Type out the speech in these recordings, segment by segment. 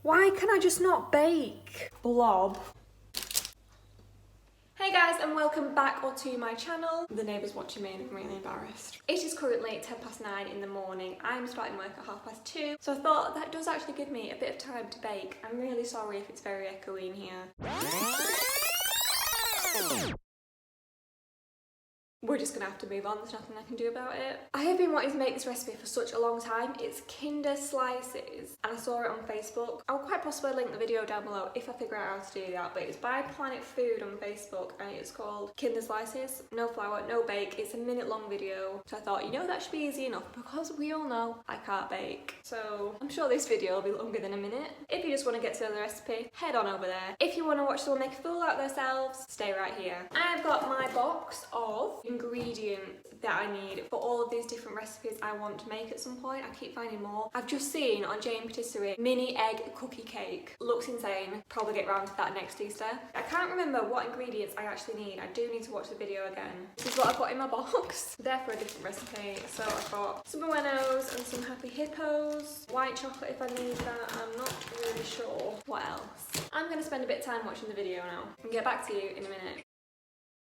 Why can I just not bake? Blob. Hey guys, and welcome back or to my channel. The neighbour's watching me and I'm really embarrassed. It is currently 9:10 in the morning. I'm starting work at 2:30, so I thought that does actually give me a bit of time to bake. I'm really sorry if it's very echoey in here. We're just gonna have to move on, there's nothing I can do about it. I have been wanting to make this recipe for such a long time. It's Kinder Slices, and I saw it on Facebook. I'll quite possibly link the video down below if I figure out how to do that, but it's by Planet Food on Facebook, and it's called Kinder Slices. No flour, no bake, it's a minute-long video. So I thought, you know, that should be easy enough, because we all know I can't bake. So I'm sure this video will be longer than a minute. If you just want to get to know the recipe, head on over there. If you want to watch someone make a fool out of themselves, stay right here. I've got my box of ingredients that I need for all of these different recipes I want to make at some point. I keep finding more. I've just seen on Jane Patisserie mini egg cookie cake. Looks insane. Probably get round to that next Easter. I can't remember what ingredients I actually need. I do need to watch the video again. This is what I've got in my box. They're for a different recipe. So I've got some buenos and some happy hippos. White chocolate if I need that. I'm not really sure what else. I'm going to spend a bit of time watching the video now and get back to you in a minute.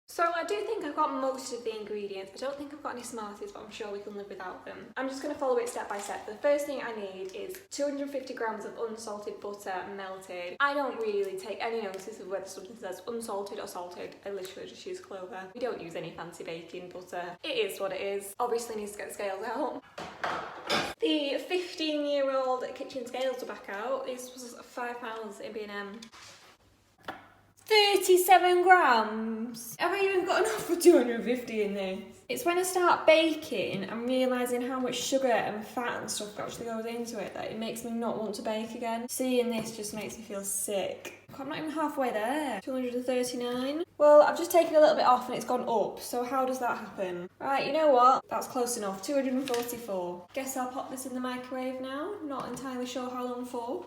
So I do think I've got most of the ingredients. I don't think I've got any Smarties, but I'm sure we can live without them. I'm just going to follow it step by step. The first thing I need is 250 grams of unsalted butter melted. I don't really take any notice of whether something says unsalted or salted. I literally just use clover. We don't use any fancy baking butter. It is what it is. Obviously needs to get the scales out. The 15-year-old kitchen scales are back out. This was £5 in B&M. 37 grams! Have I even got enough for 250 in this? It's when I start baking, I'm realising how much sugar and fat and stuff actually goes into it that it makes me not want to bake again. Seeing this just makes me feel sick. I'm not even halfway there. 239. Well, I've just taken a little bit off and it's gone up, so how does that happen? Right, you know what? That's close enough. 244. Guess I'll pop this in the microwave now. Not entirely sure how long for.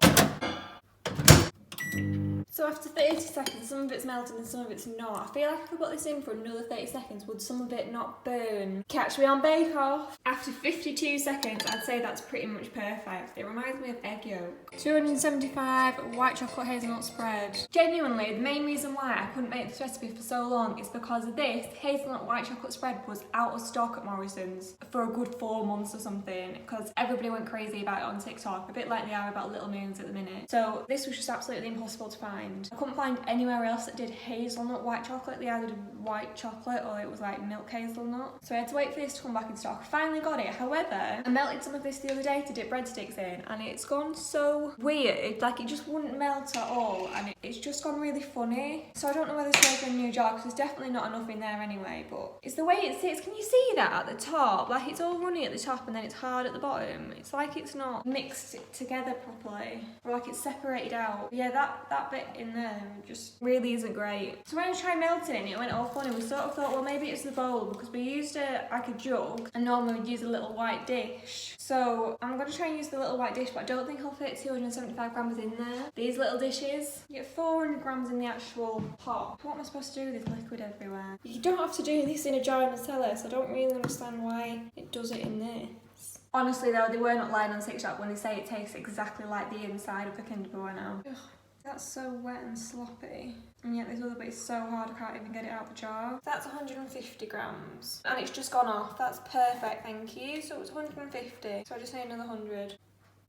So after 30 seconds, some of it's melted and some of it's not. I feel like if I put this in for another 30 seconds, would some of it not burn? Catch me on Bake Off. After 52 seconds, I'd say that's pretty much perfect. It reminds me of egg yolk. 275 white chocolate hazelnut spread. Genuinely, the main reason why I couldn't make this recipe for so long is because this hazelnut white chocolate spread was out of stock at Morrison's for a good 4 months or something, because everybody went crazy about it on TikTok, a bit like they are about Little Moons at the minute. So this was just absolutely impossible to find. I couldn't find anywhere else that did hazelnut white chocolate. They either did white chocolate or it was like milk hazelnut. So I had to wait for this to come back in stock. I finally got it. However, I melted some of this the other day to dip breadsticks in and it's gone so weird. Like it just wouldn't melt at all and it's just gone really funny. So I don't know whether to make a new jar because there's definitely not enough in there anyway, but it's the way it sits. Can you see that at the top? Like it's all runny at the top and then it's hard at the bottom. It's like it's not mixed together properly or like it's separated out. Yeah, that bit in there just really isn't great. So when I tried melting it, it went all funny. We sort of thought, well, maybe it's the bowl because we used like a jug and normally we'd use a little white dish. So I'm going to try and use the little white dish, but I don't think I'll fit 275 grams in there. These little dishes, you get 400 grams in the actual pot. What am I supposed to do with this liquid everywhere? You don't have to do this in a jar in a cellar, so I don't really understand why it does it in this. Honestly though, they were not lying on TikTok when they say it tastes exactly like the inside of a Kinder Bueno. Ugh. That's so wet and sloppy. And yet this other bit is so hard I can't even get it out of the jar. That's 150 grams. And it's just gone off. That's perfect, thank you. So it's 150. So I just need another 100.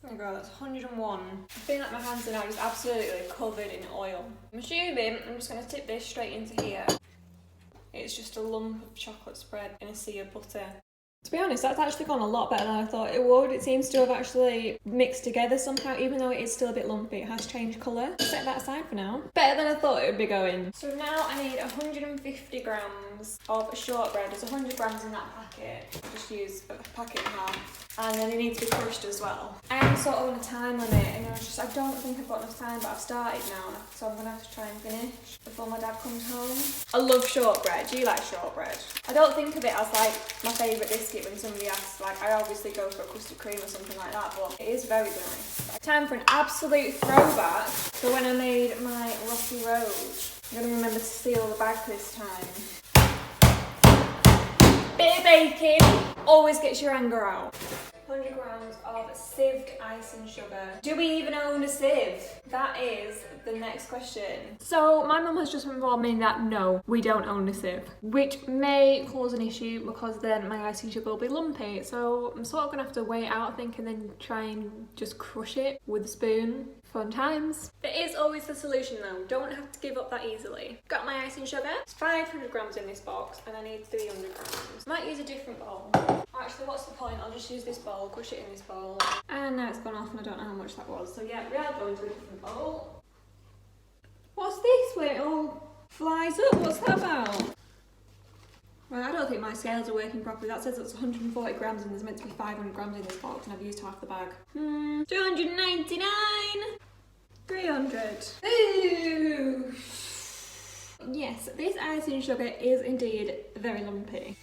Oh my god, that's 101. I feel like my hands are now just absolutely covered in oil. I'm assuming I'm just going to tip this straight into here. It's just a lump of chocolate spread in a sea of butter. To be honest, that's actually gone a lot better than I thought it would. It seems to have actually mixed together somehow, even though it is still a bit lumpy. It has changed colour. Set that aside for now. Better than I thought it would be going. So now I need 150 grams of shortbread. There's 100 grams in that packet. I'll just use a packet and a half. And then it needs to be crushed as well. I am sort of on a time limit and I don't think I've got enough time, but I've started now, so I'm going to have to try and finish before my dad comes home. I love shortbread. Do you like shortbread? I don't think of it as like my favourite biscuit when somebody asks. Like I obviously go for a custard cream or something like that, but it is very nice. Time for an absolute throwback. So when I made my Rocky Road, I'm going to remember to seal the bag this time. Bit of baking always gets your anger out. 100 grams of sieved icing sugar. Do we even own a sieve? That is the next question. So my mum has just informed me that no, we don't own a sieve, which may cause an issue because then my icing sugar will be lumpy. So I'm sort of gonna have to wait out, I think, and then try and just crush it with a spoon. Fun times. There is always the solution though. Don't have to give up that easily. Got my icing sugar. It's 500 grams in this box and I need 300 grams. Might use a different bowl. Actually, what's the point? I'll just use this bowl, crush it in this bowl. And now it's gone off and I don't know how much that was. So yeah, we are going to a different bowl. What's this where it all flies up? What's that about? Well, I don't think my scales are working properly. That says it's 140 grams and there's meant to be 500 grams in this box and I've used half the bag. 299! 300. Ooh! Yes, this icing sugar is indeed very lumpy.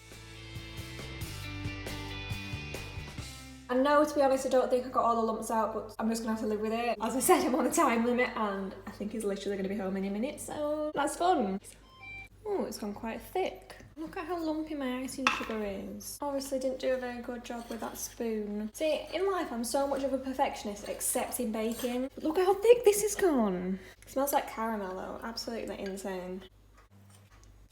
I know, to be honest, I don't think I got all the lumps out, but I'm just gonna have to live with it. As I said, I'm on a time limit and I think he's literally gonna be home any minute, so that's fun. Oh, it's gone quite thick. Look at how lumpy my icing sugar is. Obviously didn't do a very good job with that spoon. See, in life I'm so much of a perfectionist except in baking. But look how thick this has gone. It smells like caramel though, absolutely insane.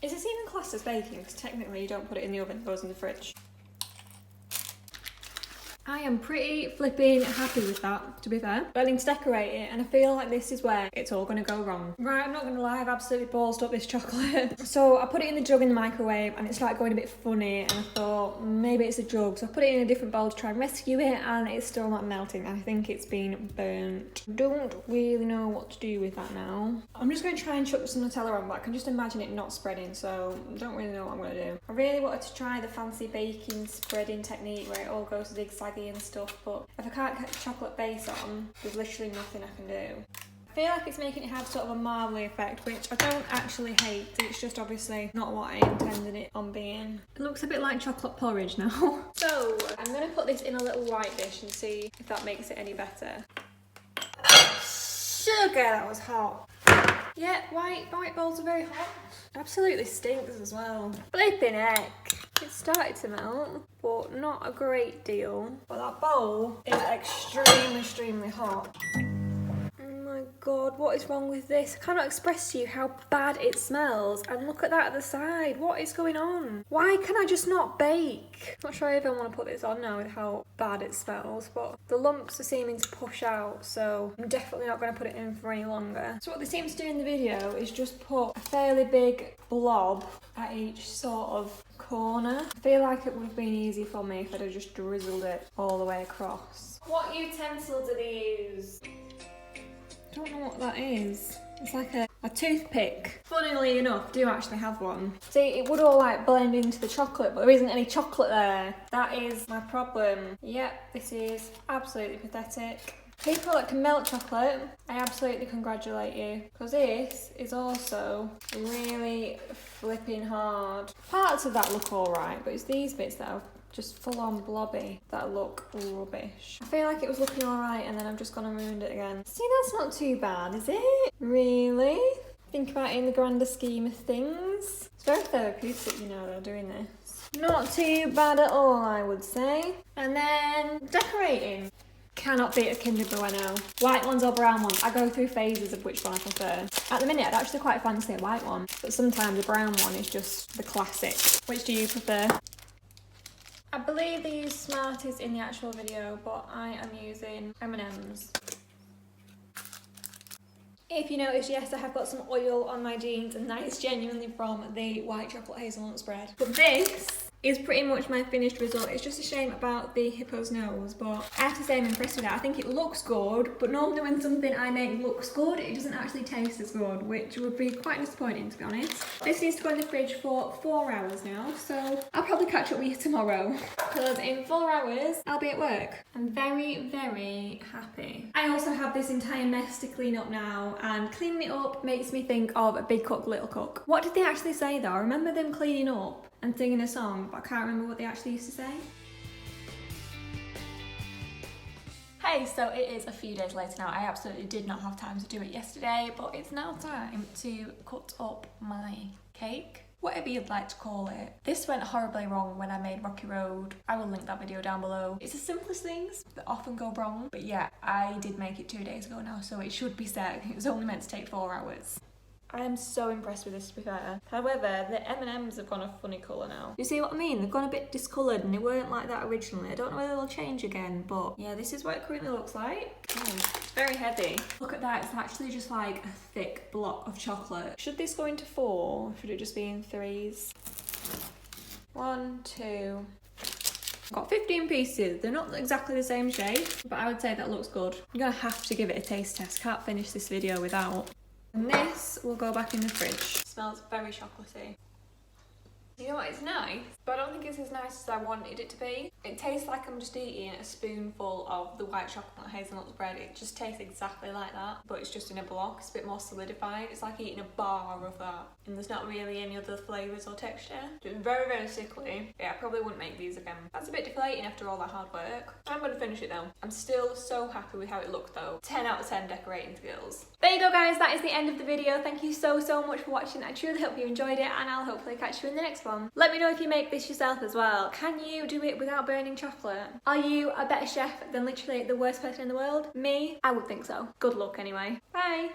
Is this even classed as baking? Because technically you don't put it in the oven, it goes in the fridge. I am pretty flipping happy with that, to be fair. But I need to decorate it, and I feel like this is where it's all gonna go wrong. Right, I'm not gonna lie, I've absolutely ballsed up this chocolate. So I put it in the jug in the microwave, and it started going a bit funny, and I thought, maybe it's a jug. So I put it in a different bowl to try and rescue it, and it's still not melting. I think it's been burnt. Don't really know what to do with that now. I'm just gonna try and chuck some Nutella on, but I can just imagine it not spreading, so I don't really know what I'm gonna do. I really wanted to try the fancy baking spreading technique where it all goes zigzag and stuff, but if I can't get the chocolate base on, there's literally nothing I can do. I feel like it's making it have sort of a marbly effect, which I don't actually hate. It's just obviously not what I intended it on being. It looks a bit like chocolate porridge now. So I'm gonna put this in a little white dish and see if that makes it any better. Sugar, that was hot. Yeah, white bowls are very hot. Absolutely stinks as well. Flipping heck. It started to melt, but not a great deal. But that bowl is extremely hot. Oh my god, what is wrong with this? I cannot express to you how bad it smells. And look at that at the side. What is going on? Why can I just not bake? Not sure I even want to put this on now with how bad it smells, but the lumps are seeming to push out, so I'm definitely not going to put it in for any longer. So what they seem to do in the video is just put a fairly big blob at each sort of corner. I feel like it would have been easy for me if I'd have just drizzled it all the way across. What utensil do they use? I don't know what that is. It's like a toothpick. Funnily enough, I do actually have one. See, it would all like blend into the chocolate, but there isn't any chocolate there. That is my problem. Yep, this is absolutely pathetic. People that can melt chocolate, I absolutely congratulate you. Because this is also really flipping hard. Parts of that look alright, but it's these bits that are just full on blobby that look rubbish. I feel like it was looking alright and then I've just gone and ruined it again. See, that's not too bad, is it? Really? Think about it in the grander scheme of things. It's very therapeutic, you know, though, doing this. Not too bad at all, I would say. And then decorating. Cannot beat a Kinder Bueno. White ones or brown ones. I go through phases of which one I prefer. At the minute, I'd actually quite fancy a white one, but sometimes a brown one is just the classic. Which do you prefer? I believe they use Smarties in the actual video, but I am using M&M's. If you notice, yes, I have got some oil on my jeans, and that is genuinely from the white chocolate hazelnut spread. But this is pretty much my finished result. It's just a shame about the hippo's nose, but I have to say I'm impressed with that. I think it looks good, but normally when something I make looks good, it doesn't actually taste as good, which would be quite disappointing, to be honest. This needs to go in the fridge for 4 hours now, so I'll probably catch up with you tomorrow, because in 4 hours, I'll be at work. I'm very, very happy. I also have this entire mess to clean up now, and cleaning it up makes me think of a Big Cook, Little Cook. What did they actually say though? I remember them cleaning up and singing a song, but I can't remember what they actually used to say. Hey, so it is a few days later now. I absolutely did not have time to do it yesterday, but it's now time to cut up my cake. whatever you'd like to call it. This went horribly wrong when I made Rocky Road. I will link that video down below. It's the simplest things that often go wrong, but yeah, I did make it 2 days ago now, so it should be set. It was only meant to take 4 hours. I am so impressed with this, to be fair. However, the M&Ms have gone a funny colour now. You see what I mean? They've gone a bit discoloured and they weren't like that originally. I don't know whether they'll change again, but yeah, this is what it currently looks like. It's very heavy. Look at that, it's actually just like a thick block of chocolate. Should this go into 4 or should it just be in 3s? 1, 2... I've got 15 pieces. They're not exactly the same shape, but I would say that looks good. I'm gonna have to give it a taste test. Can't finish this video without. And this will go back in the fridge. It smells very chocolatey. You know what, it's nice, but I don't think it's as nice as I wanted it to be. It tastes like I'm just eating a spoonful of the white chocolate hazelnut bread. It just tastes exactly like that, but it's just in a block. It's a bit more solidified. It's like eating a bar of that, and there's not really any other flavours or texture. It's very, very sickly. Yeah, I probably wouldn't make these again. That's a bit deflating after all that hard work. I'm gonna finish it though. I'm still so happy with how it looked though. 10 out of 10 decorating skills. There you go guys, that is the end of the video. Thank you so much for watching. I truly hope you enjoyed it, and I'll hopefully catch you in the next one. Let me know if you make this yourself as well. Can you do it without burning chocolate? Are you a better chef than literally the worst person in the world? Me? I would think so. Good luck anyway. Bye!